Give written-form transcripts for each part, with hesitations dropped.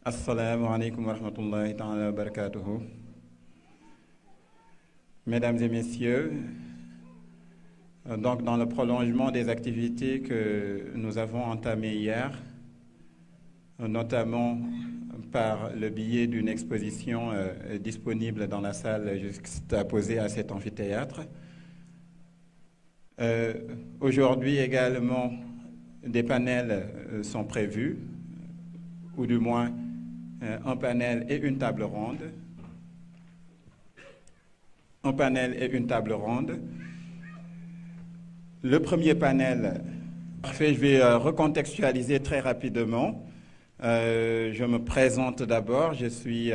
Assalamu alaikum wa rahmatullahi ta'ala wa barakatuhu. Mesdames et messieurs, donc dans le prolongement des activités que nous avons entamées hier, notamment par le biais d'une exposition disponible dans la salle juxtaposée à cet amphithéâtre, aujourd'hui également des panels sont prévus, ou du moins un panel et une table ronde. Un panel et une table ronde. Le premier panel, parfait, je vais recontextualiser très rapidement. Je me présente d'abord, je suis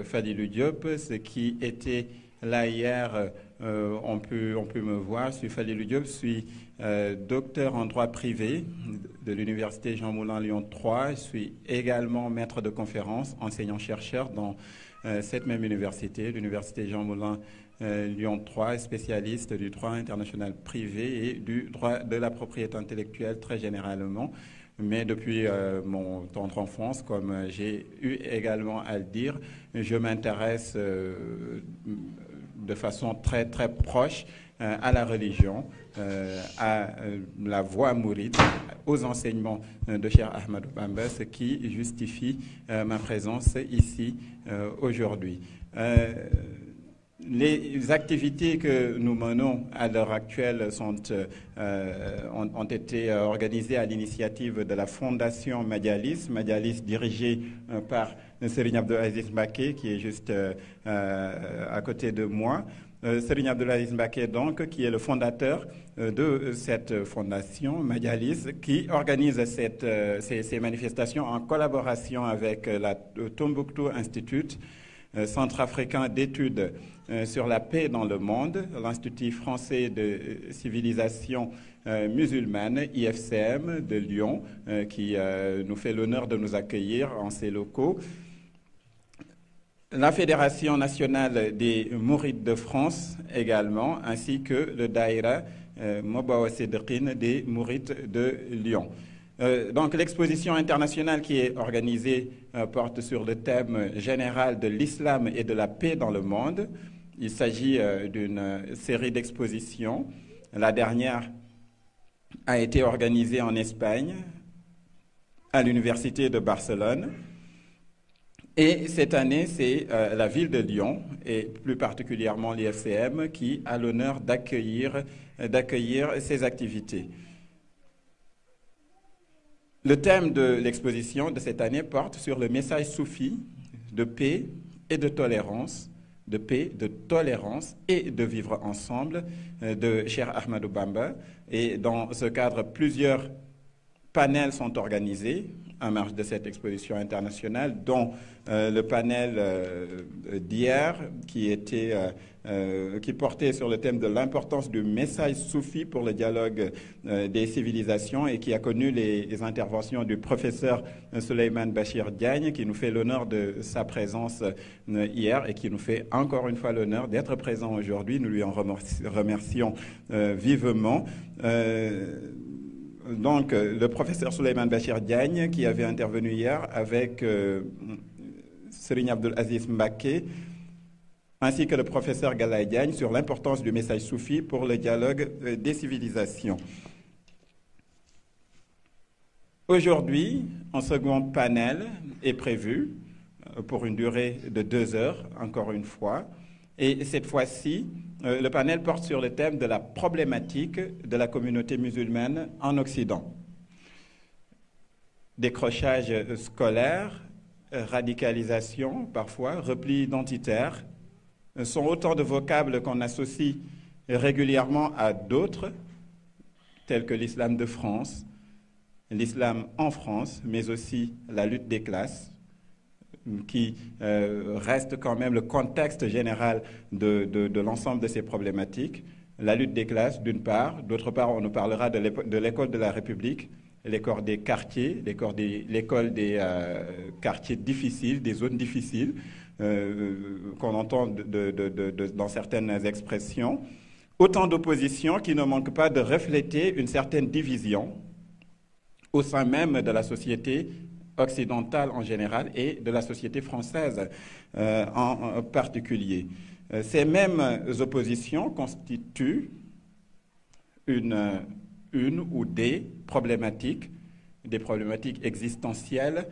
Fadilou Diop, ce qui était là hier, on peut me voir, je suis Fadilou Diop, je suis docteur en droit privé de l'Université Jean Moulin Lyon 3. Je suis également maître de conférences, enseignant-chercheur dans cette même université, l'Université Jean Moulin Lyon 3, spécialiste du droit international privé et du droit de la propriété intellectuelle très généralement. Mais depuis mon tendre enfance, comme j'ai eu également à le dire, je m'intéresse de façon très très proche à la religion, à la voie mouride, aux enseignements de Cheikh Ahmadou Bamba, ce qui justifie ma présence ici aujourd'hui. Les activités que nous menons à l'heure actuelle ont été organisées à l'initiative de la Fondation Madialis dirigée par Serigne Abdoulaziz Mbacké, qui est juste à côté de moi. Serigne Abdoulaziz Mbacké, donc, qui est le fondateur de cette fondation Madialis, qui organise ces manifestations en collaboration avec la Tombouctou Institute, Centre africain d'études sur la paix dans le monde, l'Institut français de civilisation musulmane, IFCM, de Lyon, qui nous fait l'honneur de nous accueillir en ses locaux. La Fédération nationale des Mourides de France également, ainsi que le Daïra Mobawa Sédrine des Mourides de Lyon. Donc l'exposition internationale qui est organisée porte sur le thème général de l'islam et de la paix dans le monde. Il s'agit d'une série d'expositions. La dernière a été organisée en Espagne, à l'Université de Barcelone. Et cette année, c'est la ville de Lyon, et plus particulièrement l'IFCM, qui a l'honneur d'accueillir ces activités. Le thème de l'exposition de cette année porte sur le message soufi de paix et de tolérance, de et de vivre ensemble de Cheikh Ahmadou Bamba. Et dans ce cadre, plusieurs panels sont organisés en marge de cette exposition internationale, dont le panel d'hier qui portait sur le thème de l'importance du message soufi pour le dialogue des civilisations et qui a connu les interventions du professeur Souleymane Bachir Diagne, qui nous fait l'honneur de sa présence hier et qui nous fait encore une fois l'honneur d'être présent aujourd'hui. Nous lui en remercions vivement. Donc, le professeur Souleymane Bachir Diagne, qui avait intervenu hier avec Serigne Abdoul Aziz Mbacké, ainsi que le professeur Galaye Diagne, sur l'importance du message soufi pour le dialogue des civilisations. Aujourd'hui, un second panel est prévu pour une durée de 2 heures, encore une fois. Et cette fois-ci, le panel porte sur le thème de la problématique de la communauté musulmane en Occident. Décrochage scolaire, radicalisation parfois, repli identitaire, sont autant de vocables qu'on associe régulièrement à d'autres, tels que l'islam de France, l'islam en France, mais aussi la lutte des classes, qui reste quand même le contexte général de l'ensemble de ces problématiques. La lutte des classes, d'une part. D'autre part, on nous parlera de l'école de la République, l'école des quartiers, l'école des quartiers difficiles, des zones difficiles, qu'on entend dans certaines expressions. Autant d'oppositions qui ne manquent pas de refléter une certaine division au sein même de la société occidentale en général et de la société française en particulier. Ces mêmes oppositions constituent une ou des problématiques existentielles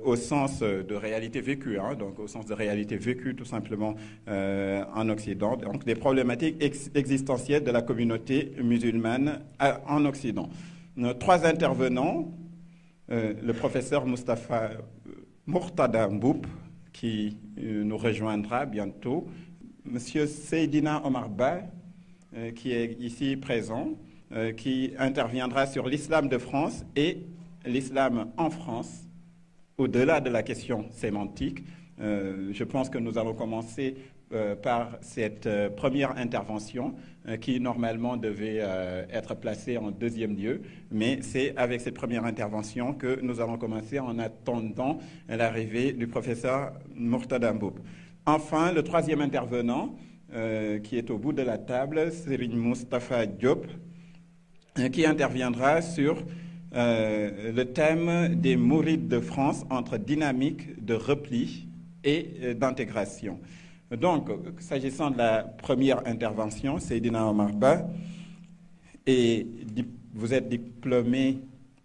au sens de réalité vécue, donc au sens de réalité vécue tout simplement en Occident, donc des problématiques existentielles de la communauté musulmane en Occident. Nos 3 intervenants, le professeur Mourtada Mboup, qui nous rejoindra bientôt, monsieur Seydina Omar Ba, qui est ici présent, qui interviendra sur l'islam de France et l'islam en France, au-delà de la question sémantique. Je pense que nous allons commencer par cette première intervention qui normalement devait être placée en deuxième lieu, mais c'est avec cette première intervention que nous allons commencer en attendant l'arrivée du professeur Mourtada Mboup. Enfin, le 3e intervenant qui est au bout de la table, Serigne Moustapha Diop, qui interviendra sur le thème des mourides de France entre dynamique de repli et d'intégration. Donc, s'agissant de la première intervention, Seydina Omar Ba, et vous êtes diplômé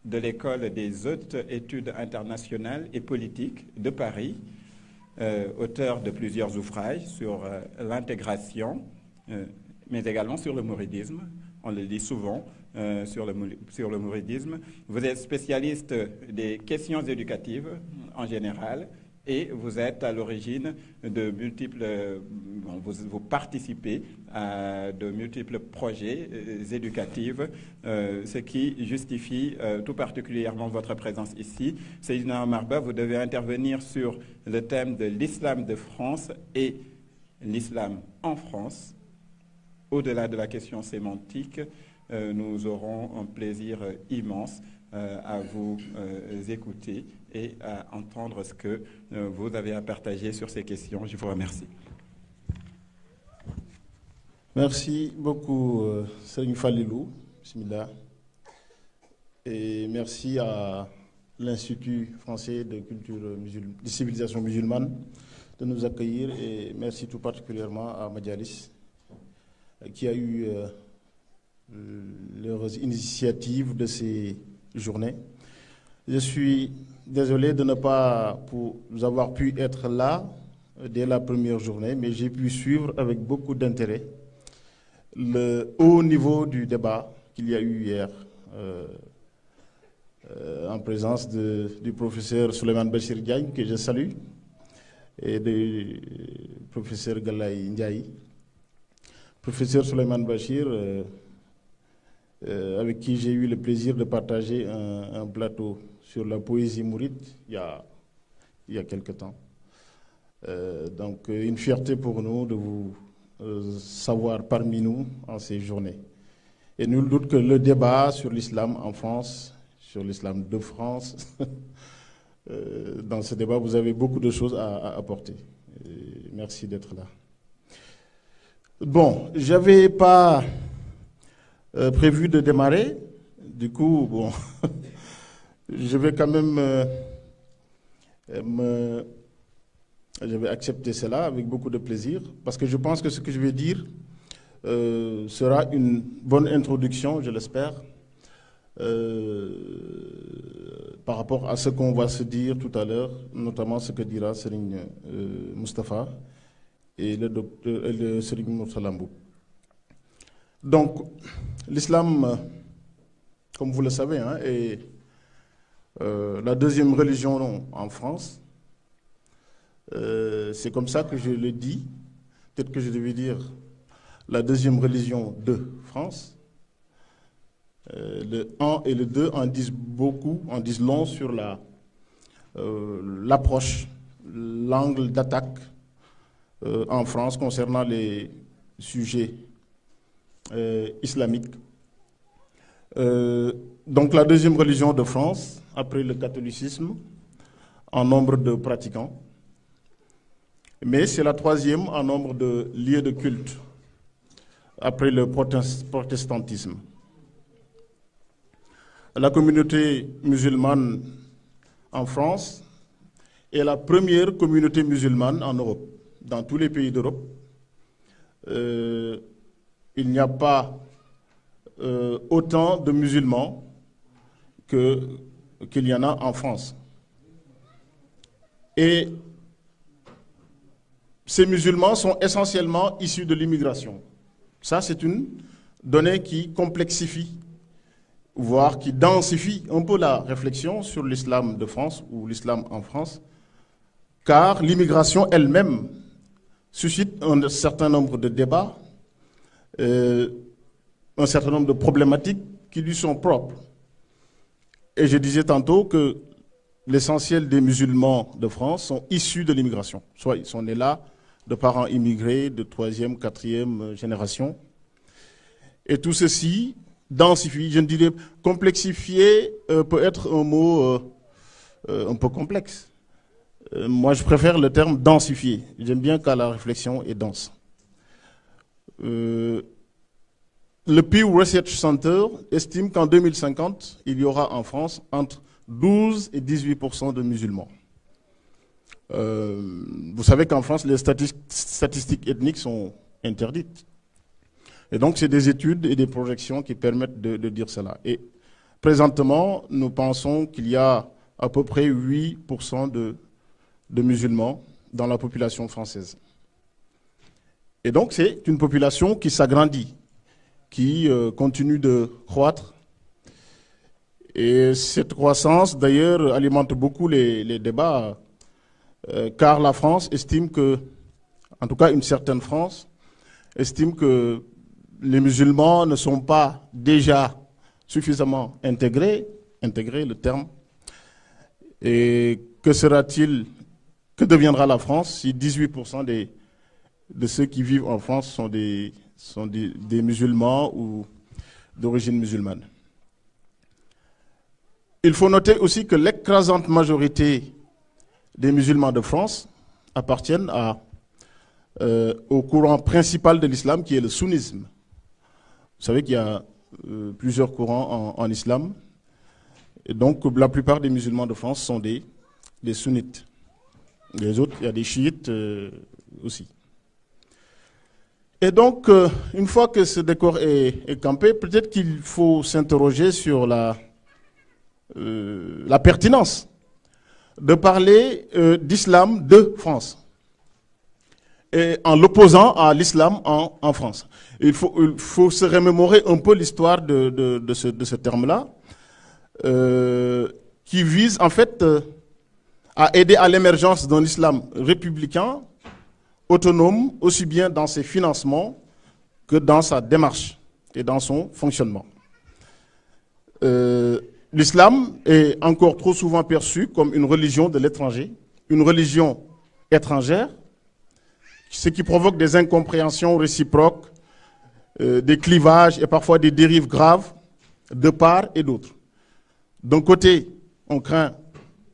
de l'École des hautes études internationales et politiques de Paris, auteur de plusieurs ouvrages sur l'intégration, mais également sur le mouridisme. On le dit souvent sur le mouridisme. Vous êtes spécialiste des questions éducatives en général et vous êtes à l'origine de multiples... vous participez à de multiples projets éducatifs, ce qui justifie tout particulièrement votre présence ici. Seydina Omar Ba, vous devez intervenir sur le thème de l'islam de France et l'islam en France. Au-delà de la question sémantique, nous aurons un plaisir immense à vous écouter et à entendre ce que vous avez à partager sur ces questions. Je vous remercie. Merci beaucoup, Serigne Falilou. Bismillah. Et merci à l'Institut français de culture de civilisation musulmane de nous accueillir et merci tout particulièrement à Majalis qui a eu l'heureuse initiative de ces journées. Je suis désolé de ne pas avoir pu être là dès la première journée, mais j'ai pu suivre avec beaucoup d'intérêt le haut niveau du débat qu'il y a eu hier en présence du professeur Souleymane Bachir Diagne, que je salue, et du professeur Galaye Ndiaye. Professeur Souleymane Bachir, avec qui j'ai eu le plaisir de partager un plateau sur la poésie mouride il y a quelque temps. Donc, une fierté pour nous de vous savoir parmi nous en ces journées. Et nul doute que le débat sur l'islam en France, sur l'islam de France, dans ce débat, vous avez beaucoup de choses à apporter. Et merci d'être là. Bon, je n'avais pas prévu de démarrer. Du coup, bon, je vais quand même je vais accepter cela avec beaucoup de plaisir, parce que je pense que ce que je vais dire sera une bonne introduction, je l'espère, par rapport à ce qu'on va se dire tout à l'heure, notamment ce que dira Serigne Moustapha et le Serigne Moursalambou. Donc, l'islam, comme vous le savez, hein, est la deuxième religion en France. C'est comme ça que je le dis. Peut-être que je devais dire la deuxième religion de France. Le 1 et le 2 en disent beaucoup, en disent long sur l'approche, l'angle d'attaque en France concernant les sujets islamiques. Donc la deuxième religion de France, après le catholicisme, en nombre de pratiquants. Mais c'est la troisième en nombre de lieux de culte, après le protestantisme. La communauté musulmane en France est la première communauté musulmane en Europe. Dans tous les pays d'Europe, il n'y a pas autant de musulmans qu'il y en a en France. Et ces musulmans sont essentiellement issus de l'immigration. Ça, c'est une donnée qui complexifie, voire qui densifie un peu la réflexion sur l'islam de France ou l'islam en France, car l'immigration elle-même suscite un certain nombre de débats, un certain nombre de problématiques qui lui sont propres. Et je disais tantôt que l'essentiel des musulmans de France sont issus de l'immigration. Soit ils sont nés là, de parents immigrés de 3e, 4e génération. Et tout ceci densifie, je ne dirais complexifier peut être un mot un peu complexe. Moi, je préfère le terme densifier. J'aime bien quand la réflexion est dense. Le Pew Research Center estime qu'en 2050, il y aura en France entre 12 et 18% de musulmans. Vous savez qu'en France, les statistiques ethniques sont interdites. Et donc, c'est des études et des projections qui permettent de dire cela. Et présentement, nous pensons qu'il y a à peu près 8% de musulmans dans la population française. Et donc, c'est une population qui s'agrandit, qui continue de croître. Et cette croissance, d'ailleurs, alimente beaucoup les débats, car la France estime que, en tout cas une certaine France, estime que les musulmans ne sont pas déjà suffisamment intégrés le terme, et que sera-t-il, que deviendra la France si 18% de ceux qui vivent en France sont des musulmans ou d'origine musulmane. Il faut noter aussi que l'écrasante majorité des musulmans de France appartiennent au courant principal de l'islam qui est le sunnisme. Vous savez qu'il y a plusieurs courants en islam. Et donc la plupart des musulmans de France sont des sunnites. Les autres, il y a des chiites aussi. Et donc, une fois que ce décor est campé, peut-être qu'il faut s'interroger sur la pertinence de parler d'islam de France, et en l'opposant à l'islam en France. Il faut se remémorer un peu l'histoire de ce terme-là, qui vise en fait à aider à l'émergence d'un islam républicain, autonome, aussi bien dans ses financements que dans sa démarche et dans son fonctionnement. l'islam est encore trop souvent perçu comme une religion de l'étranger, une religion étrangère, ce qui provoque des incompréhensions réciproques, des clivages et parfois des dérives graves de part et d'autre. D'un côté, on craint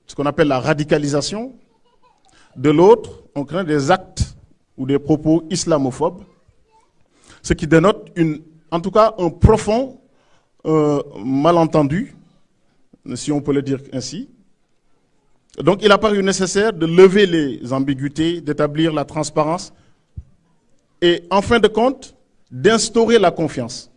ce qu'on appelle la radicalisation. De l'autre, on craint des actes ou des propos islamophobes, ce qui dénote en tout cas un profond malentendu, si on peut le dire ainsi. Donc il a paru nécessaire de lever les ambiguïtés, d'établir la transparence et en fin de compte, d'instaurer la confiance.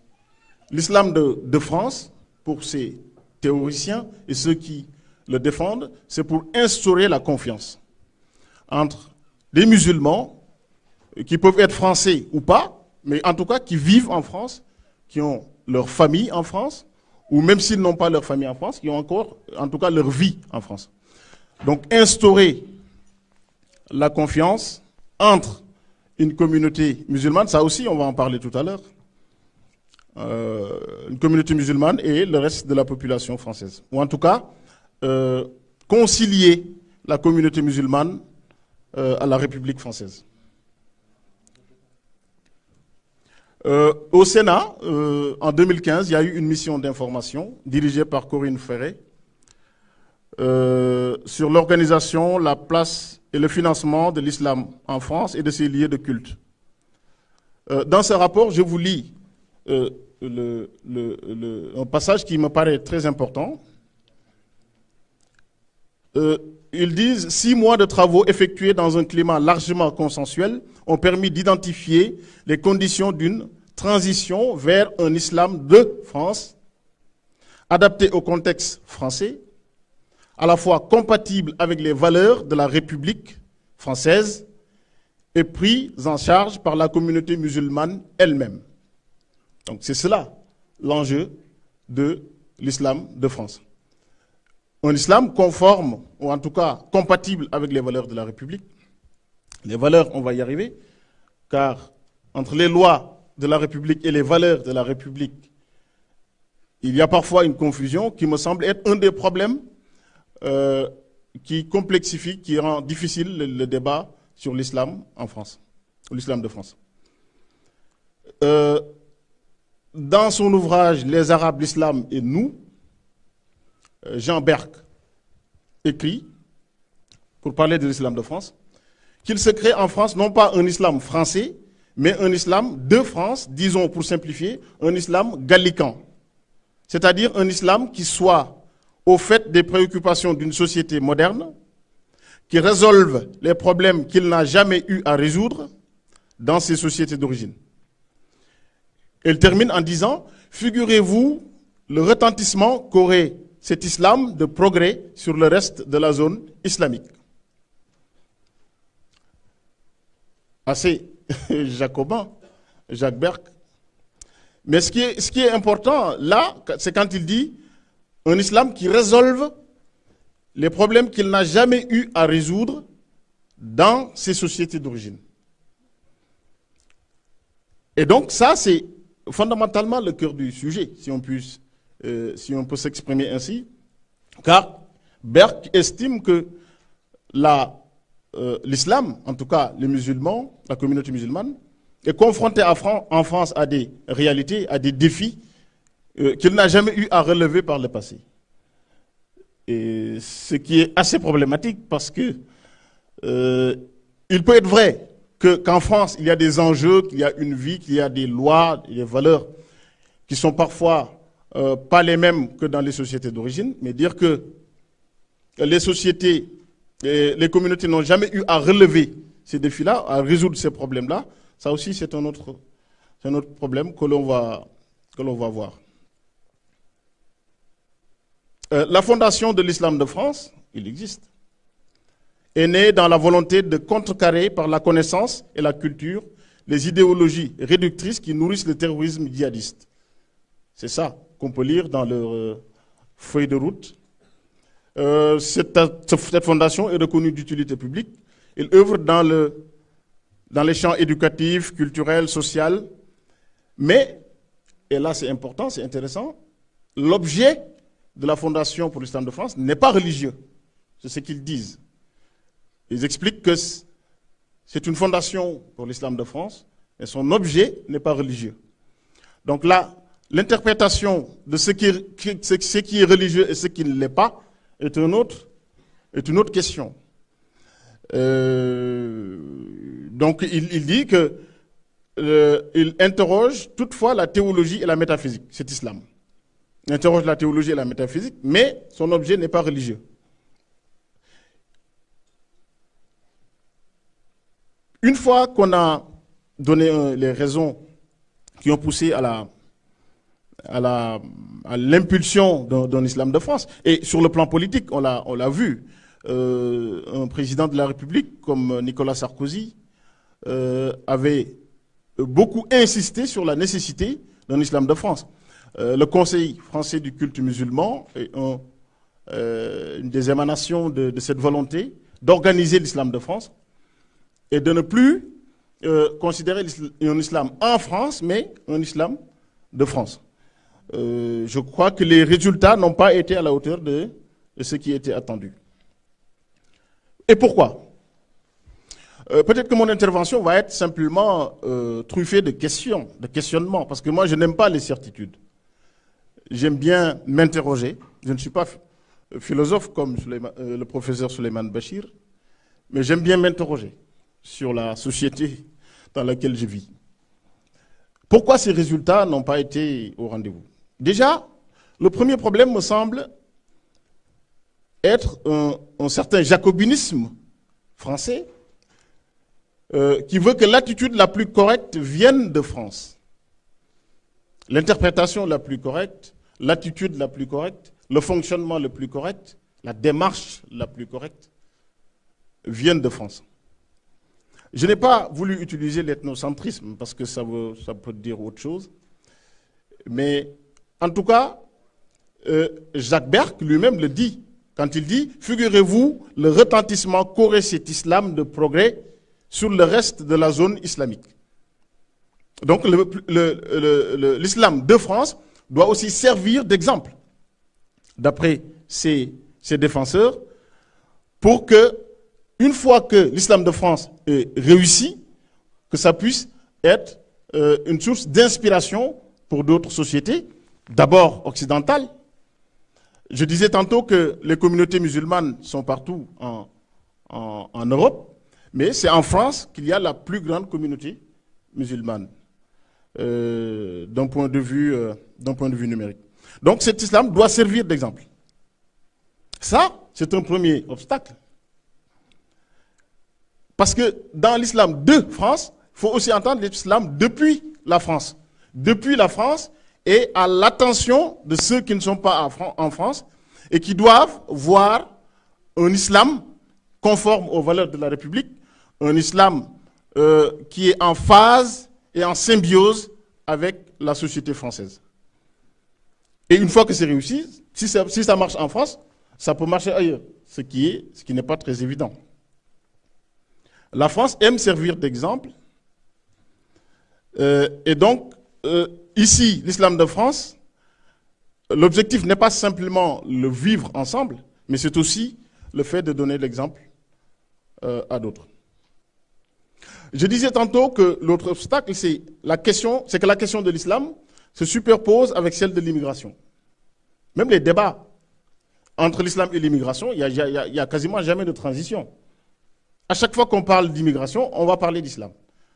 L'islam de France, pour ses théoriciens et ceux qui le défendent, c'est pour instaurer la confiance entre des musulmans qui peuvent être français ou pas, mais en tout cas qui vivent en France, qui ont leur famille en France, ou même s'ils n'ont pas leur famille en France, qui ont encore, en tout cas, leur vie en France. Donc instaurer la confiance entre une communauté musulmane, ça aussi on va en parler tout à l'heure, une communauté musulmane et le reste de la population française. Ou en tout cas, concilier la communauté musulmane à la République française. Au Sénat, en 2015, il y a eu une mission d'information dirigée par Corinne Ferré sur l'organisation, la place et le financement de l'islam en France et de ses lieux de culte. Dans ce rapport, je vous lis un passage qui me paraît très important. Ils disent « 6 mois de travaux effectués dans un climat largement consensuel ont permis d'identifier les conditions d'une transition vers un islam de France, adapté au contexte français, à la fois compatible avec les valeurs de la République française et pris en charge par la communauté musulmane elle-même. » Donc c'est cela l'enjeu de l'islam de France. Un islam conforme, ou en tout cas compatible avec les valeurs de la République. Les valeurs, on va y arriver, car entre les lois de la République et les valeurs de la République, il y a parfois une confusion qui me semble être un des problèmes qui complexifie, qui rend difficile le débat sur l'islam en France, ou l'islam de France. Dans son ouvrage « Les Arabes, l'islam et nous », Jean Berck écrit, pour parler de l'islam de France, qu'il se crée en France non pas un islam français, mais un islam de France, disons pour simplifier, un islam gallican. C'est-à-dire un islam qui soit au fait des préoccupations d'une société moderne, qui résolve les problèmes qu'il n'a jamais eu à résoudre dans ses sociétés d'origine. Elle termine en disant, figurez-vous le retentissement qu'aurait cet islam de progrès sur le reste de la zone islamique. Assez jacobin, Jacques Berck. Mais ce qui est important là, c'est quand il dit un islam qui résolve les problèmes qu'il n'a jamais eu à résoudre dans ses sociétés d'origine. Et donc ça, c'est fondamentalement le cœur du sujet, si on peut s'exprimer ainsi, car Berck estime que l'islam, en tout cas les musulmans, la communauté musulmane, est confrontée en France à des réalités, à des défis qu'il n'a jamais eu à relever par le passé. Et ce qui est assez problématique parce que il peut être vrai qu'en France, il y a des enjeux, qu'il y a une vie, qu'il y a des lois, des valeurs qui sont parfois pas les mêmes que dans les sociétés d'origine, mais dire que les sociétés, les communautés n'ont jamais eu à relever ces défis-là, à résoudre ces problèmes-là, ça aussi c'est un autre problème que l'on va voir. La fondation de l'islam de France, il existe, est née dans la volonté de contrecarrer par la connaissance et la culture les idéologies réductrices qui nourrissent le terrorisme djihadiste. C'est ça qu'on peut lire dans leur feuille de route. Cette fondation est reconnue d'utilité publique. Elle œuvre dans les champs éducatifs, culturels, sociaux. Mais, et là c'est important, c'est intéressant, l'objet de la Fondation pour l'Islam de France n'est pas religieux. C'est ce qu'ils disent. Ils expliquent que c'est une fondation pour l'Islam de France et son objet n'est pas religieux. Donc là, l'interprétation de ce qui est religieux et ce qui ne l'est pas est une autre question. Donc il dit que il interroge toutefois la théologie et la métaphysique, cet islam. Il interroge la théologie et la métaphysique, mais son objet n'est pas religieux. Une fois qu'on a donné les raisons qui ont poussé à l'impulsion d'un islam de France, et sur le plan politique, on l'a vu, un président de la République comme Nicolas Sarkozy avait beaucoup insisté sur la nécessité d'un islam de France. Le Conseil français du culte musulman est une des émanations de cette volonté d'organiser l'islam de France et de ne plus considérer un islam en France, mais un islam de France. Je crois que les résultats n'ont pas été à la hauteur de ce qui était attendu. Et pourquoi ? Peut-être que mon intervention va être simplement truffée de questions, de questionnements, parce que moi je n'aime pas les certitudes. J'aime bien m'interroger. Je ne suis pas philosophe comme le professeur Souleymane Bachir, mais j'aime bien m'interroger sur la société dans laquelle je vis. Pourquoi ces résultats n'ont pas été au rendez-vous ? Déjà, le premier problème me semble être un certain jacobinisme français qui veut que l'attitude la plus correcte vienne de France. L'interprétation la plus correcte, l'attitude la plus correcte, le fonctionnement le plus correct, la démarche la plus correcte viennent de France. Je n'ai pas voulu utiliser l'ethnocentrisme parce que ça peut dire autre chose. Mais en tout cas, Jacques Berck lui-même le dit quand il dit « Figurez-vous le retentissement qu'aurait cet islam de progrès sur le reste de la zone islamique ». Donc l'islam de France doit aussi servir d'exemple, d'après ses défenseurs, pour que, une fois que l'islam de France est réussi, que ça puisse être une source d'inspiration pour d'autres sociétés, d'abord occidentales. Je disais tantôt que les communautés musulmanes sont partout en Europe, mais c'est en France qu'il y a la plus grande communauté musulmane d'un point de vue numérique. Donc cet islam doit servir d'exemple. Ça, c'est un premier obstacle. Parce que dans l'islam de France, il faut aussi entendre l'islam depuis la France. Depuis la France et à l'attention de ceux qui ne sont pas en France et qui doivent voir un islam conforme aux valeurs de la République, un islam qui est en phase et en symbiose avec la société française. Et une fois que c'est réussi, si ça marche en France, ça peut marcher ailleurs, ce qui n'est pas très évident. La France aime servir d'exemple. Et donc, ici, l'islam de France, l'objectif n'est pas simplement le vivre ensemble, mais c'est aussi le fait de donner l'exemple à d'autres. Je disais tantôt que l'autre obstacle, c'est que la question de l'islam se superpose avec celle de l'immigration. Même les débats entre l'islam et l'immigration, il n'y a quasiment jamais de transition. À chaque fois qu'on parle d'immigration, on va parler d'islam.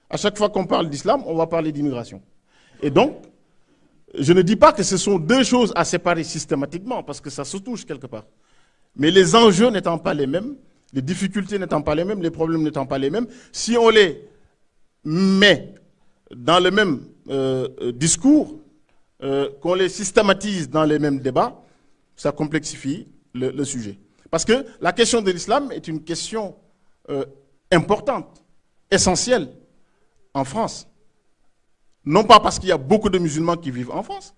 À chaque fois qu'on parle d'islam, on va parler d'immigration. Et donc, je ne dis pas que ce sont deux choses à séparer systématiquement, parce que ça se touche quelque part. Mais les enjeux n'étant pas les mêmes, les difficultés n'étant pas les mêmes, les problèmes n'étant pas les mêmes, si on les met dans le même discours, qu'on les systématise dans les mêmes débats, ça complexifie le sujet. Parce que la question de l'islam est une question importante, essentielle en France. Non pas parce qu'il y a beaucoup de musulmans qui vivent en France,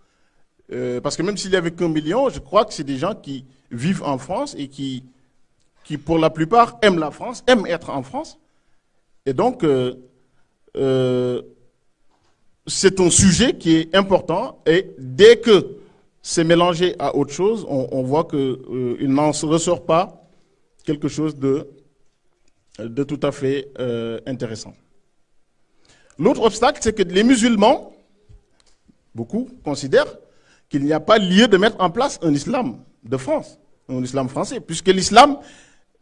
parce que même s'il y avait qu'1 million, je crois que c'est des gens qui vivent en France et qui pour la plupart aiment la France, aiment être en France. Et donc, c'est un sujet qui est important et dès que c'est mélangé à autre chose, on voit qu'il n'en ressort pas quelque chose de tout à fait intéressant. L'autre obstacle, c'est que les musulmans, beaucoup considèrent qu'il n'y a pas lieu de mettre en place un islam de France, un islam français, puisque l'islam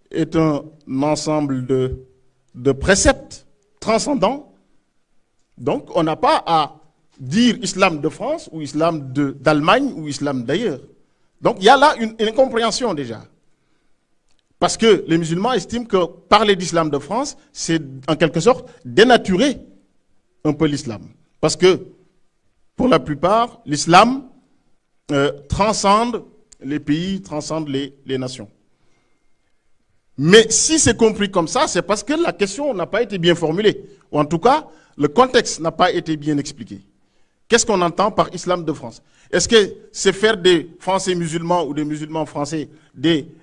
est un ensemble de préceptes transcendants. Donc, on n'a pas à dire islam de France ou islam d'Allemagne ou islam d'ailleurs. Donc, il y a là une incompréhension déjà. Parce que les musulmans estiment que parler d'islam de France, c'est en quelque sorte dénaturer un peu l'islam. Parce que, pour la plupart, l'islam transcende les pays, transcende les nations. Mais si c'est compris comme ça, c'est parce que la question n'a pas été bien formulée. Ou en tout cas, le contexte n'a pas été bien expliqué. Qu'est-ce qu'on entend par islam de France? Est-ce que c'est faire des Français musulmans ou des musulmans français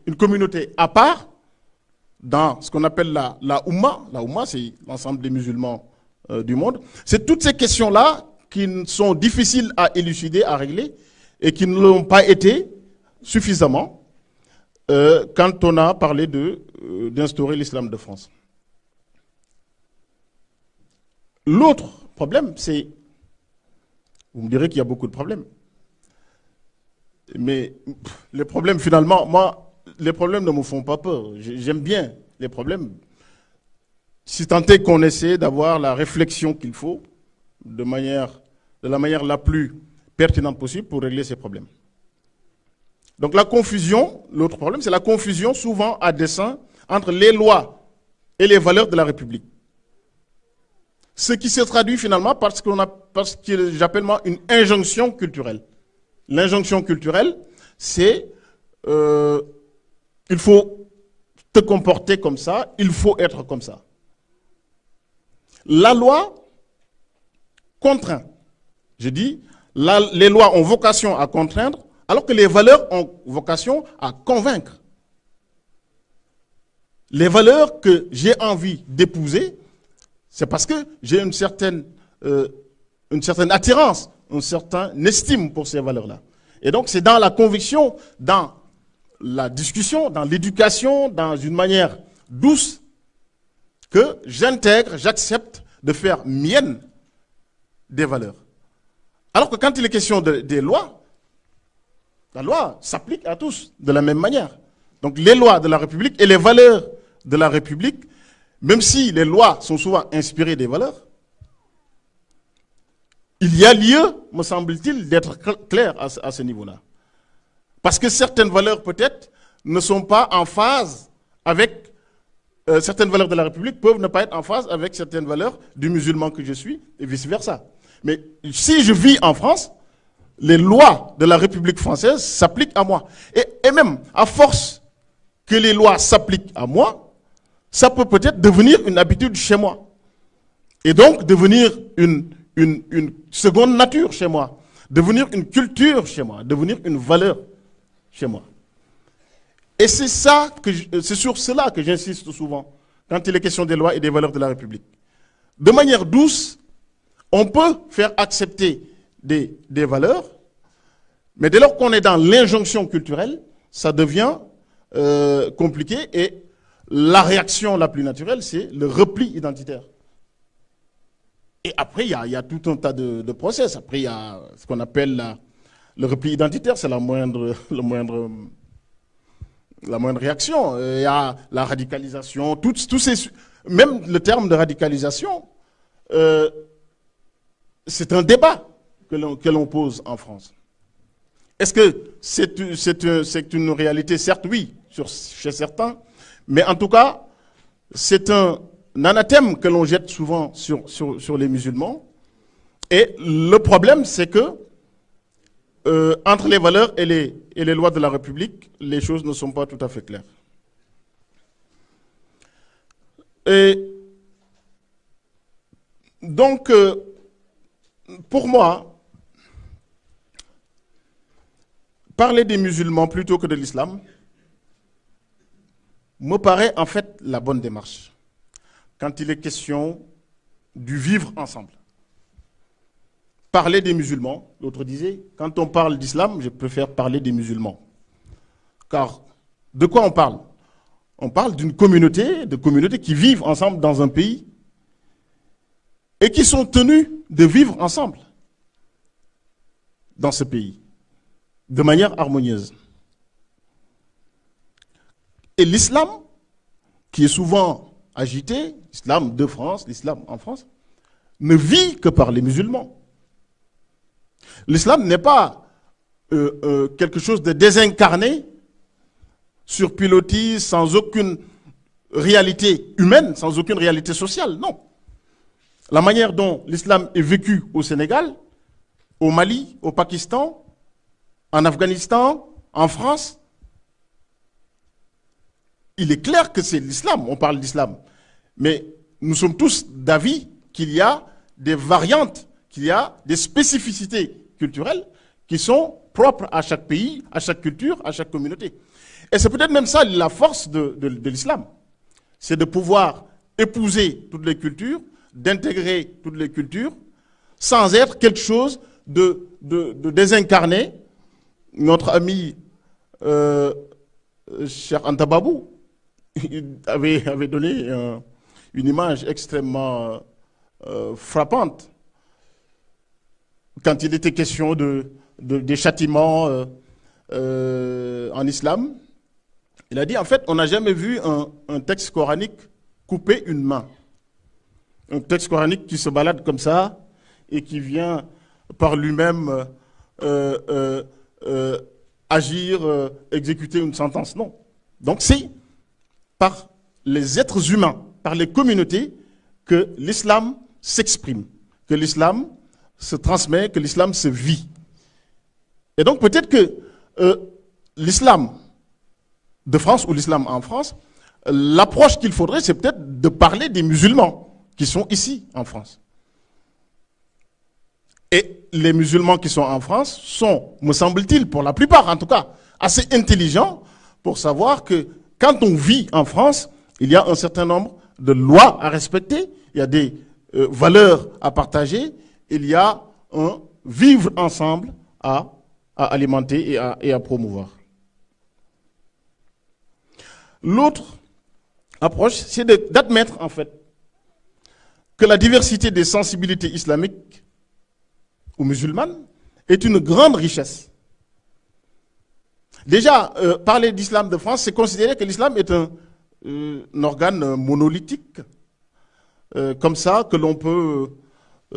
une communauté à part dans ce qu'on appelle la Oumma? La Oumma, c'est l'ensemble des musulmans du monde. C'est toutes ces questions-là qui sont difficiles à élucider, à régler, et qui ne l'ont pas été suffisamment quand on a parlé d'instaurer l'islam de France. L'autre problème, c'est, vous me direz qu'il y a beaucoup de problèmes, mais les problèmes finalement, moi, les problèmes ne me font pas peur. J'aime bien les problèmes, si tant est qu'on essaie d'avoir la réflexion qu'il faut de la manière la plus pertinente possible pour régler ces problèmes. Donc la confusion, l'autre problème, c'est la confusion souvent à dessein entre les lois et les valeurs de la République. Ce qui se traduit finalement par ce que j'appelle moi une injonction culturelle. L'injonction culturelle, c'est il faut te comporter comme ça, il faut être comme ça. La loi contraint. Je dis, les lois ont vocation à contraindre, alors que les valeurs ont vocation à convaincre. Les valeurs que j'ai envie d'épouser, c'est parce que j'ai une certaine attirance, une certaine estime pour ces valeurs-là. Et donc c'est dans la conviction, dans la discussion, dans l'éducation, dans une manière douce, que j'intègre, j'accepte de faire mienne des valeurs. Alors que quand il est question des lois, la loi s'applique à tous de la même manière. Donc les lois de la République et les valeurs de la République, même si les lois sont souvent inspirées des valeurs, il y a lieu, me semble-t-il, d'être clair à ce niveau-là. Parce que certaines valeurs, peut-être, ne sont pas en phase avec... certaines valeurs de la République peuvent ne pas être en phase avec certaines valeurs du musulman que je suis, et vice-versa. Mais si je vis en France, les lois de la République française s'appliquent à moi. Et même, à force que les lois s'appliquent à moi, ça peut peut-être devenir une habitude chez moi. Et donc devenir une seconde nature chez moi. Devenir une culture chez moi. Devenir une valeur chez moi. Et c'est sur cela que j'insiste souvent, quand il est question des lois et des valeurs de la République. De manière douce, on peut faire accepter des valeurs, mais dès lors qu'on est dans l'injonction culturelle, ça devient compliqué et la réaction la plus naturelle, c'est le repli identitaire. Et après, il y a tout un tas de process. Après, il y a ce qu'on appelle le repli identitaire, c'est la moindre réaction. Il y a la radicalisation, même le terme de radicalisation, c'est un débat que l'on pose en France. Est-ce que c'est une réalité? Certes, oui, chez certains, mais en tout cas, c'est un anathème que l'on jette souvent sur les musulmans. Et le problème, c'est que entre les valeurs et les lois de la République, les choses ne sont pas tout à fait claires. Et donc, pour moi, parler des musulmans plutôt que de l'islam me paraît en fait la bonne démarche quand il est question du vivre ensemble. parler des musulmans. L'autre disait, quand on parle d'islam, je préfère parler des musulmans. Car de quoi on parle? On parle d'une communauté, de communautés qui vivent ensemble dans un pays et qui sont tenus de vivre ensemble dans ce pays, de manière harmonieuse. Et l'islam, qui est souvent agité, l'islam de France, l'islam en France, ne vit que par les musulmans. L'islam n'est pas quelque chose de désincarné, surpilotis, sans aucune réalité humaine, sans aucune réalité sociale, non. La manière dont l'islam est vécu au Sénégal, au Mali, au Pakistan, en Afghanistan, en France, il est clair que c'est l'islam, on parle d'islam. Mais nous sommes tous d'avis qu'il y a des variantes, qu'il y a des spécificités culturelles qui sont propres à chaque pays, à chaque culture, à chaque communauté. Et c'est peut-être même ça la force de l'islam. C'est de pouvoir épouser toutes les cultures, d'intégrer toutes les cultures, sans être quelque chose de désincarné. Notre ami Cheikh Anta Babou avait donné une image extrêmement frappante quand il était question des châtiments en islam. Il a dit, en fait, on n'a jamais vu un texte coranique couper une main. Un texte coranique qui se balade comme ça et qui vient par lui-même agir, exécuter une sentence. Non. Donc c'est par les êtres humains, par les communautés, que l'islam s'exprime, que l'islam se transmet, que l'islam se vit. Et donc peut-être que l'islam de France ou l'islam en France, l'approche qu'il faudrait, c'est peut-être de parler des musulmans qui sont ici en France. Et les musulmans qui sont en France sont, me semble-t-il, pour la plupart en tout cas, assez intelligents pour savoir que quand on vit en France, il y a un certain nombre de lois à respecter, il y a des valeurs à partager, il y a un vivre ensemble à alimenter et à promouvoir. L'autre approche, c'est d'admettre en fait que la diversité des sensibilités islamiques ou musulmanes est une grande richesse. Déjà, parler d'islam de France, c'est considérer que l'islam est un organe monolithique, comme ça, que l'on peut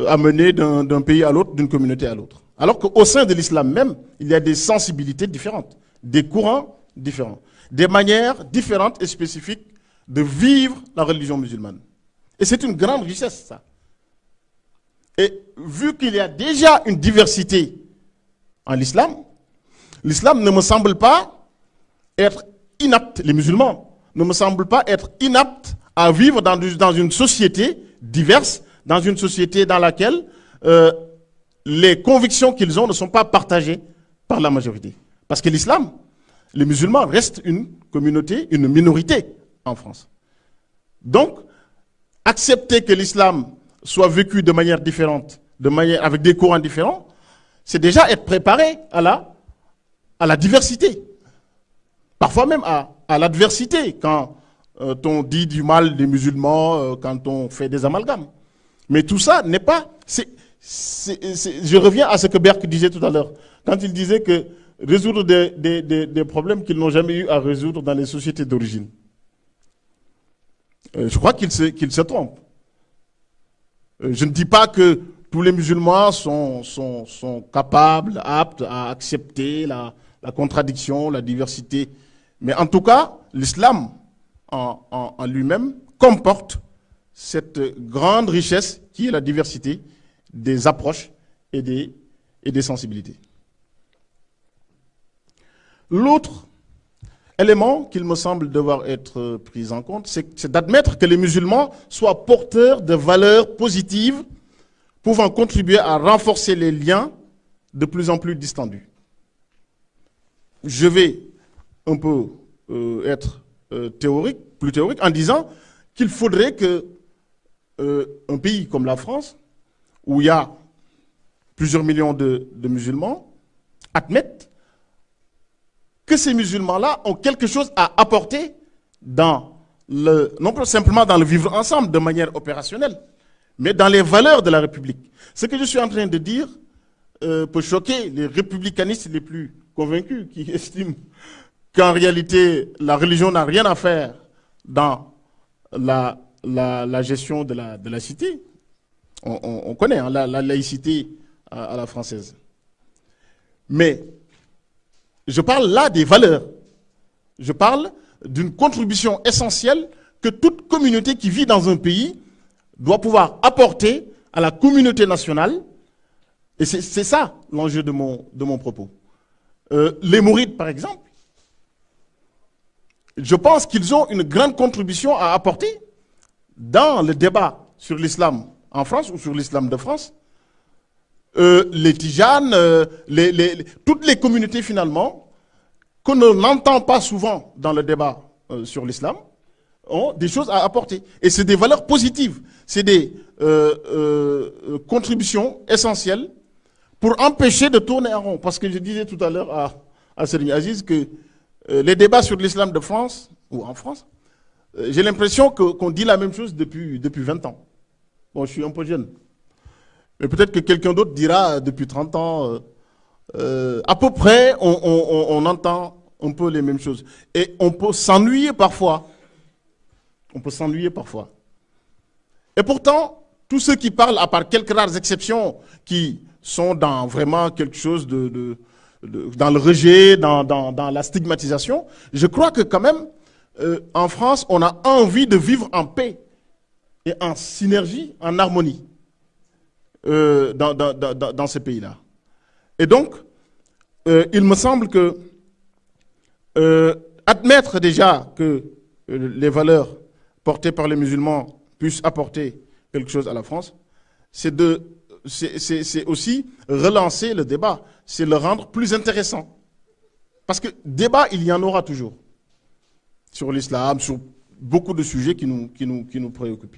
amener d'un pays à l'autre, d'une communauté à l'autre. Alors qu'au sein de l'islam même, il y a des sensibilités différentes, des courants différents, des manières différentes et spécifiques de vivre la religion musulmane. Et c'est une grande richesse, ça. Et vu qu'il y a déjà une diversité en l'islam, l'islam ne me semble pas être inapte, les musulmans ne me semblent pas être inaptes à vivre dans une société diverse, dans une société dans laquelle les convictions qu'ils ont ne sont pas partagées par la majorité. Parce que l'islam, les musulmans restent une communauté, une minorité en France. Donc, accepter que l'islam soit vécu de manière différente, avec des courants différents, c'est déjà être préparé à la diversité. Parfois même à l'adversité, quand on dit du mal des musulmans, quand on fait des amalgames. Mais tout ça n'est pas... je reviens à ce que Berck disait tout à l'heure, quand il disait que résoudre des problèmes qu'ils n'ont jamais eu à résoudre dans les sociétés d'origine. Je crois qu'il se trompe. Je ne dis pas que tous les musulmans sont capables, aptes à accepter la contradiction, la diversité. Mais en tout cas, l'islam en lui-même comporte cette grande richesse qui est la diversité des approches et des sensibilités. L'autre élément qu'il me semble devoir être pris en compte, c'est d'admettre que les musulmans soient porteurs de valeurs positives pouvant contribuer à renforcer les liens de plus en plus distendus. Je vais un peu être plus théorique, en disant qu'il faudrait que un pays comme la France, où il y a plusieurs millions de musulmans, admettent que ces musulmans-là ont quelque chose à apporter dans non pas simplement dans le vivre ensemble de manière opérationnelle, mais dans les valeurs de la République. Ce que je suis en train de dire peut choquer les républicanistes les plus convaincus qui estiment qu'en réalité, la religion n'a rien à faire dans la gestion de la cité. On connaît hein, la laïcité à la française. Mais je parle là des valeurs. Je parle d'une contribution essentielle que toute communauté qui vit dans un pays doit pouvoir apporter à la communauté nationale. Et c'est ça l'enjeu de mon propos. Les mourides, par exemple, je pense qu'ils ont une grande contribution à apporter dans le débat sur l'islam en France ou sur l'islam de France. Les tijanes, toutes les communautés finalement, qu'on n'entend pas souvent dans le débat sur l'islam, ont des choses à apporter. Et c'est des valeurs positives, c'est des contributions essentielles pour empêcher de tourner en rond. Parce que je disais tout à l'heure à Serigne Aziz que les débats sur l'islam de France, ou en France, j'ai l'impression qu'on dit la même chose depuis 20 ans. Bon, je suis un peu jeune. Mais peut-être que quelqu'un d'autre dira depuis 30 ans, à peu près, on entend un peu les mêmes choses. Et on peut s'ennuyer parfois. On peut s'ennuyer parfois. Et pourtant, tous ceux qui parlent, à part quelques rares exceptions, qui sont dans vraiment quelque chose dans le rejet, dans la stigmatisation, je crois que quand même, en France, on a envie de vivre en paix et en synergie, en harmonie dans ces pays-là. Et donc, il me semble que admettre déjà que les valeurs portées par les musulmans puissent apporter quelque chose à la France, c'est aussi relancer le débat, c'est le rendre plus intéressant. Parce que débat, il y en aura toujours. Sur l'islam, sur beaucoup de sujets qui nous préoccupent.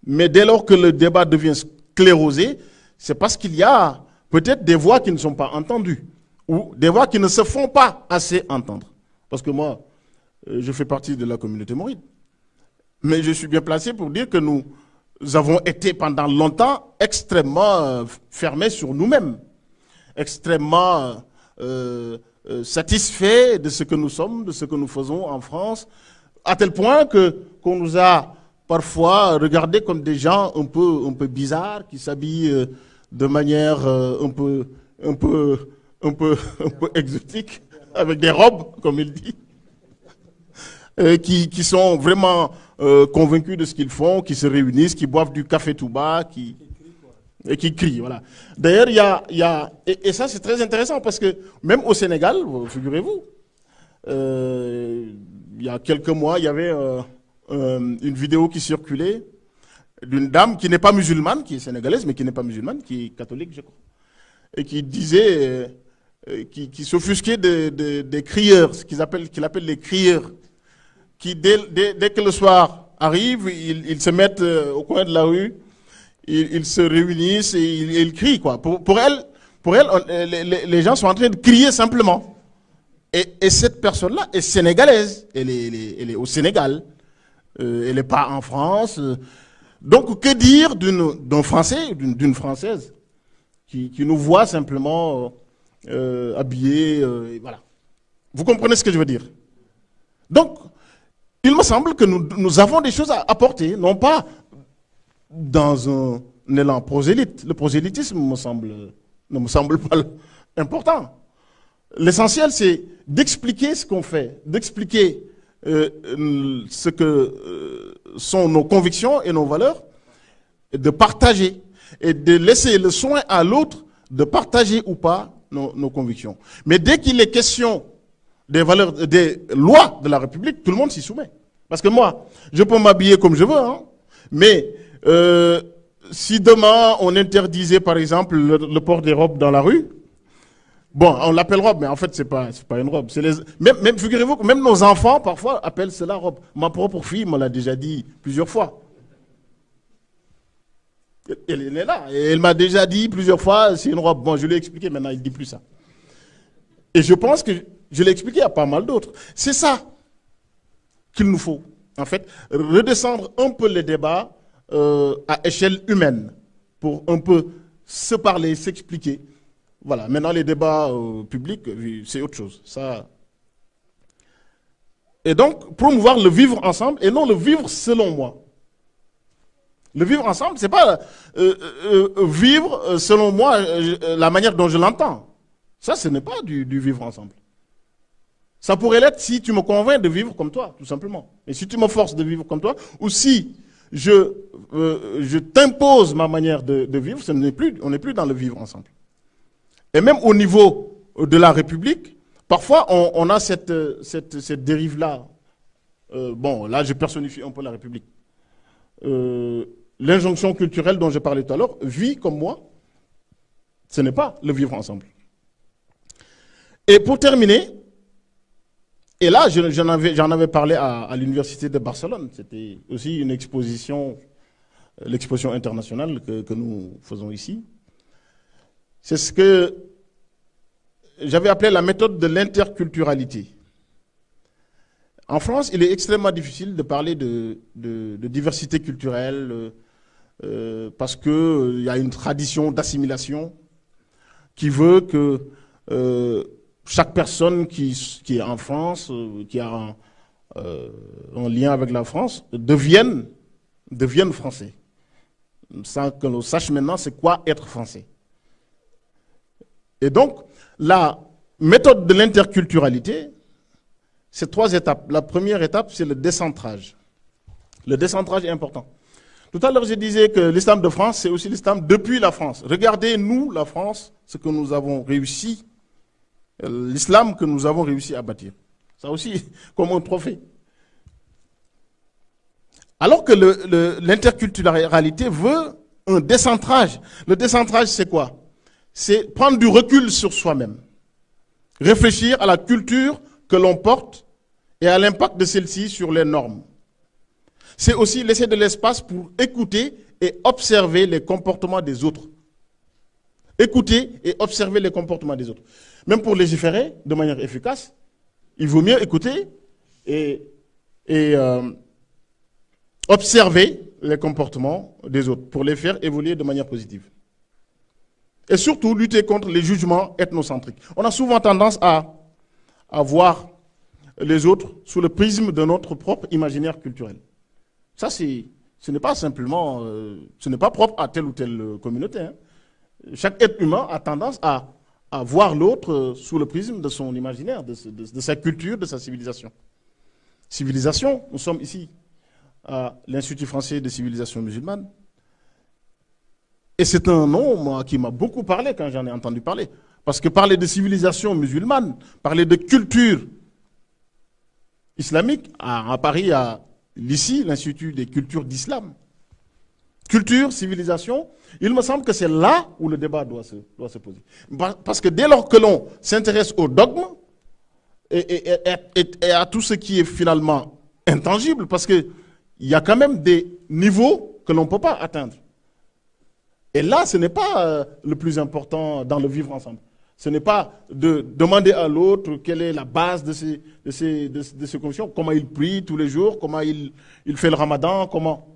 Mais dès lors que le débat devient sclérosé, c'est parce qu'il y a peut-être des voix qui ne sont pas entendues, ou des voix qui ne se font pas assez entendre. Parce que moi, je fais partie de la communauté mouride. Mais je suis bien placé pour dire que nous avons été pendant longtemps extrêmement fermés sur nous-mêmes, extrêmement satisfaits de ce que nous sommes, de ce que nous faisons en France, à tel point qu'on nous a parfois regardés comme des gens un peu bizarres, qui s'habillent de manière un peu exotique, avec des robes, comme il dit, qui sont vraiment convaincus de ce qu'ils font, qui se réunissent, qui boivent du café tout bas, qui crient, voilà. D'ailleurs, il y a et ça c'est très intéressant parce que même au Sénégal, figurez-vous, il y a quelques mois, il y avait une vidéo qui circulait d'une dame qui n'est pas musulmane, qui est sénégalaise, mais qui n'est pas musulmane, qui est catholique, je crois, et qui disait, qui s'offusquait des crieurs, ce qu'il appelle les crieurs, qui dès que le soir arrive, ils se mettent au coin de la rue, ils se réunissent et ils crient, quoi. Pour elle, les gens sont en train de crier simplement. Et cette personne-là est sénégalaise, elle est au Sénégal, elle n'est pas en France. Donc, que dire d'un Français, d'une Française, qui nous voit simplement habillés, voilà. Vous comprenez ce que je veux dire? Donc, il me semble que nous avons des choses à apporter, non pas dans un élan prosélyte. Le prosélytisme ne me semble pas important. L'essentiel, c'est d'expliquer ce qu'on fait, d'expliquer ce que sont nos convictions et nos valeurs, et de partager, et de laisser le soin à l'autre de partager ou pas nos convictions. Mais dès qu'il est question des valeurs, des lois de la République, tout le monde s'y soumet. Parce que moi, je peux m'habiller comme je veux, hein, mais si demain on interdisait par exemple le port des robes dans la rue, bon, on l'appelle robe, mais en fait c'est pas une robe. Même figurez-vous que même nos enfants parfois appellent cela robe. Ma propre fille me l'a déjà dit plusieurs fois. Elle est là. Et elle m'a déjà dit plusieurs fois, c'est une robe. Bon, je lui ai expliqué, maintenant il ne dit plus ça. Et je pense que je l'ai expliqué à pas mal d'autres. C'est ça qu'il nous faut. En fait, redescendre un peu les débats à échelle humaine pour un peu se parler, s'expliquer. Voilà. Maintenant, les débats publics, c'est autre chose. Ça. Et donc, promouvoir le vivre ensemble et non le vivre selon moi. Le vivre ensemble, c'est pas vivre selon moi la manière dont je l'entends. Ça, ce n'est pas du vivre ensemble. Ça pourrait l'être si tu me convaincs de vivre comme toi, tout simplement. Et si tu me forces de vivre comme toi, ou si je t'impose ma manière de vivre, on n'est plus dans le vivre ensemble. Et même au niveau de la République, parfois on a cette dérive-là. Bon, là je personnifie un peu la République. L'injonction culturelle dont je parlais tout à l'heure, vis comme moi, ce n'est pas le vivre ensemble. Et pour terminer, et là j'en avais parlé à l'université de Barcelone, c'était aussi une exposition, l'exposition internationale que nous faisons ici. C'est ce que j'avais appelé la méthode de l'interculturalité. En France, il est extrêmement difficile de parler de diversité culturelle parce qu'il y a une tradition d'assimilation qui veut que chaque personne qui est en France, qui a un lien avec la France, devienne français. Sans que l'on sache maintenant c'est quoi être français. Et donc, la méthode de l'interculturalité, c'est 3 étapes. La première étape, c'est le décentrage. Le décentrage est important. Tout à l'heure, je disais que l'islam de France, c'est aussi l'islam depuis la France. Regardez, nous, la France, ce que nous avons réussi, l'islam que nous avons réussi à bâtir. Ça aussi, comme un trophée. Alors que l'interculturalité veut un décentrage. Le décentrage, c'est quoi? C'est prendre du recul sur soi-même. Réfléchir à la culture que l'on porte et à l'impact de celle-ci sur les normes. C'est aussi laisser de l'espace pour écouter et observer les comportements des autres. Écouter et observer les comportements des autres. Même pour légiférer de manière efficace, il vaut mieux écouter et observer les comportements des autres pour les faire évoluer de manière positive. Et surtout, lutter contre les jugements ethnocentriques. On a souvent tendance à voir les autres sous le prisme de notre propre imaginaire culturel. Ça, ce n'est pas simplement, ce n'est pas propre à telle ou telle communauté. Hein. Chaque être humain a tendance à voir l'autre sous le prisme de son imaginaire, de sa culture, de sa civilisation. Civilisation, nous sommes ici à l'Institut français de civilisation musulmane. Et c'est un nom, moi, qui m'a beaucoup parlé quand j'en ai entendu parler. Parce que parler de civilisation musulmane, parler de culture islamique, à Paris, il y a l'ICI, l'Institut des cultures d'islam. Culture, civilisation, il me semble que c'est là où le débat doit se poser. Parce que dès lors que l'on s'intéresse au dogme et à tout ce qui est finalement intangible, parce qu'il y a quand même des niveaux que l'on ne peut pas atteindre. Et là, ce n'est pas le plus important dans le vivre ensemble. Ce n'est pas de demander à l'autre quelle est la base de ces convictions, comment il prie tous les jours, comment il fait le ramadan, comment...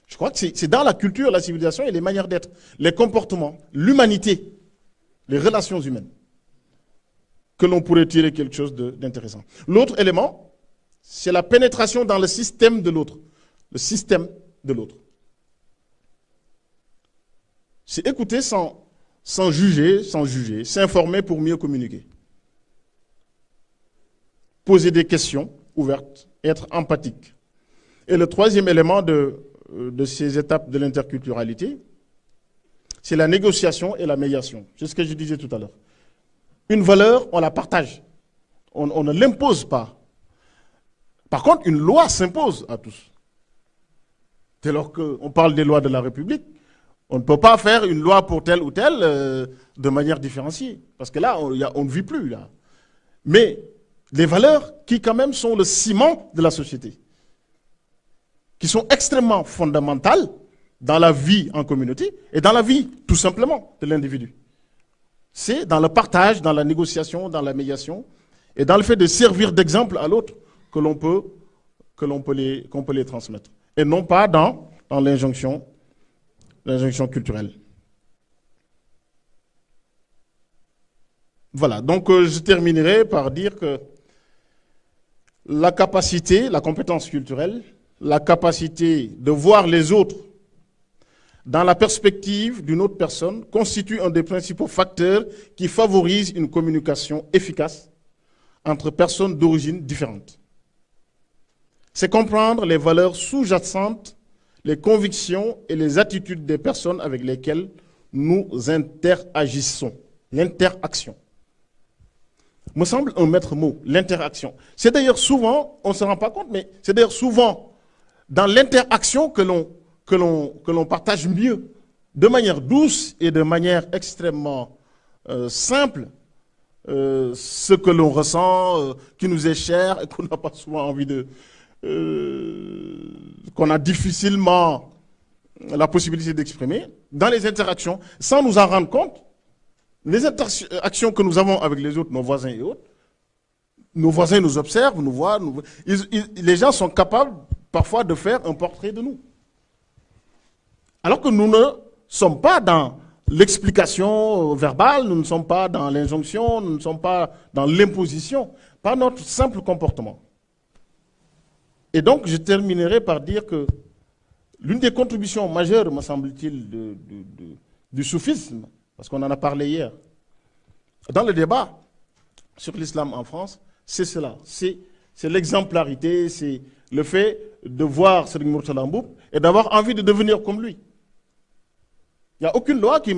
Je crois que c'est dans la culture, la civilisation et les manières d'être, les comportements, l'humanité, les relations humaines, que l'on pourrait tirer quelque chose d'intéressant. L'autre élément, c'est la pénétration dans le système de l'autre. Le système de l'autre. C'est écouter sans juger, s'informer pour mieux communiquer. Poser des questions ouvertes, être empathique. Et le troisième élément de ces étapes de l'interculturalité, c'est la négociation et la médiation. C'est ce que je disais tout à l'heure. Une valeur, on la partage. On ne l'impose pas. Par contre, une loi s'impose à tous. Dès lors qu'on parle des lois de la République, on ne peut pas faire une loi pour telle ou telle de manière différenciée. Parce que là, on ne vit plus. Là. Mais les valeurs qui quand même sont le ciment de la société, qui sont extrêmement fondamentales, dans la vie en communauté et dans la vie, tout simplement, de l'individu. C'est dans le partage, dans la négociation, dans la médiation et dans le fait de servir d'exemple à l'autre qu'on peut les transmettre. Et non pas dans l'injonction culturelle. Voilà, donc je terminerai par dire que la capacité, la compétence culturelle, la capacité de voir les autres dans la perspective d'une autre personne constitue un des principaux facteurs qui favorisent une communication efficace entre personnes d'origine différentes. C'est comprendre les valeurs sous-jacentes, les convictions et les attitudes des personnes avec lesquelles nous interagissons. L'interaction me semble un maître mot, l'interaction. C'est d'ailleurs souvent, on ne se rend pas compte, mais c'est d'ailleurs souvent dans l'interaction que l'on partage mieux, de manière douce et de manière extrêmement simple, ce que l'on ressent, qui nous est cher et qu'on n'a pas souvent envie de... qu'on a difficilement la possibilité d'exprimer, dans les interactions, sans nous en rendre compte, les interactions que nous avons avec les autres, nos voisins et autres, nos voisins nous observent, nous voient, les gens sont capables parfois de faire un portrait de nous. Alors que nous ne sommes pas dans l'explication verbale, nous ne sommes pas dans l'injonction, nous ne sommes pas dans l'imposition, par notre simple comportement. Et donc, je terminerai par dire que l'une des contributions majeures, me semble-t-il, du soufisme, parce qu'on en a parlé hier, dans le débat sur l'islam en France, c'est cela. C'est l'exemplarité, c'est le fait de voir Serigne Mourtala Mboup et d'avoir envie de devenir comme lui. Il n'y a aucune loi qui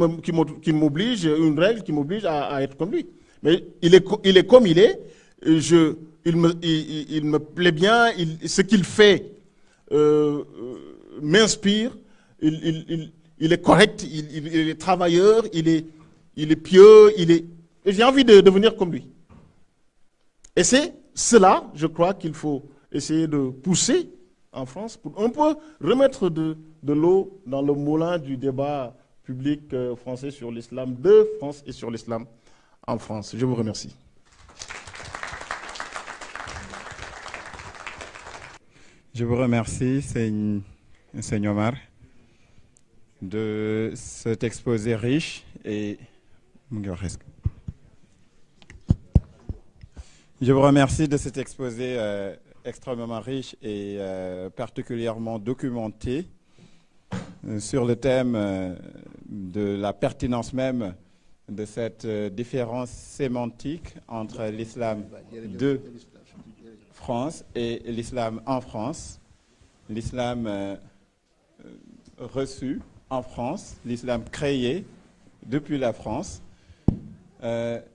m'oblige, une règle qui m'oblige à être comme lui. Mais il est comme il est. Il me plaît bien. Ce qu'il fait m'inspire. Il est correct. Il est travailleur. Il est pieux. Et j'ai envie de devenir comme lui. Et c'est cela, je crois, qu'il faut essayer de pousser en France pour un peu remettre de l'eau dans le moulin du débat public français sur l'islam de France et sur l'islam en France. Je vous remercie. Je vous remercie, Seigneur Omar, de cet exposé riche et... Je vous remercie de cet exposé extrêmement riche et particulièrement documenté sur le thème de la pertinence même de cette différence sémantique entre l'islam de France et l'islam en France, l'islam reçu en France, l'islam créé depuis la France.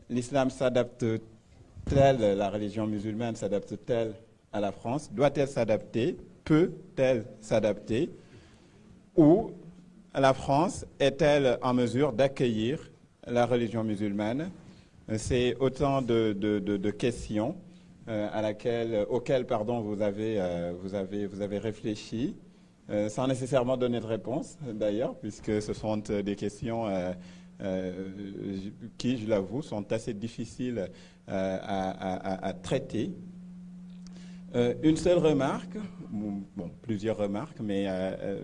L'islam s'adapte-t-elle, la religion musulmane s'adapte-t-elle à la France? Doit-elle s'adapter? Peut-elle s'adapter? Ou la France est-elle en mesure d'accueillir la religion musulmane? C'est autant de questions auxquelles vous avez réfléchi, sans nécessairement donner de réponse d'ailleurs, puisque ce sont des questions qui, je l'avoue, sont assez difficiles à traiter. Une seule remarque, plusieurs remarques, mais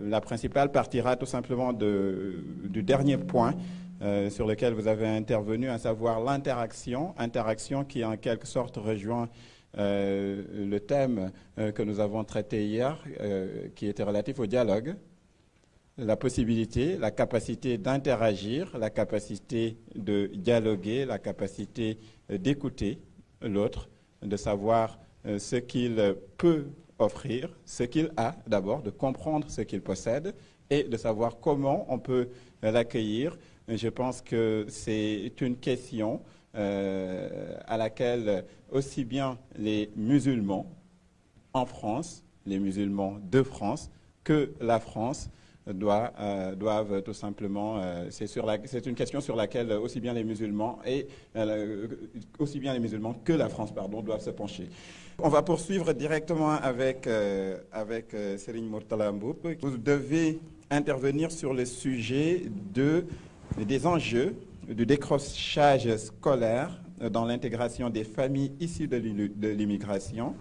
la principale partira tout simplement du dernier point sur lequel vous avez intervenu, à savoir l'interaction qui en quelque sorte rejoint le thème que nous avons traité hier, qui était relatif au dialogue, la possibilité, la capacité d'interagir, la capacité de dialoguer, la capacité d'écouter l'autre, de savoir ce qu'il peut offrir, ce qu'il a d'abord, de comprendre ce qu'il possède et de savoir comment on peut l'accueillir. Je pense que c'est une question à laquelle aussi bien les musulmans en France, les musulmans de France, que la France doivent tout simplement, c'est une question sur laquelle aussi bien les musulmans que la France, doivent se pencher. On va poursuivre directement avec Serigne Mourtala Mboup. Vous devez intervenir sur le sujet des enjeux du décrochage scolaire dans l'intégration des familles issues de l'immigration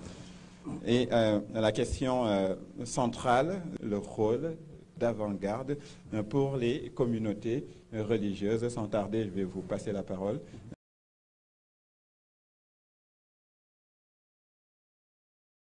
et la question centrale, le rôle d'avant-garde pour les communautés religieuses. Sans tarder, je vais vous passer la parole.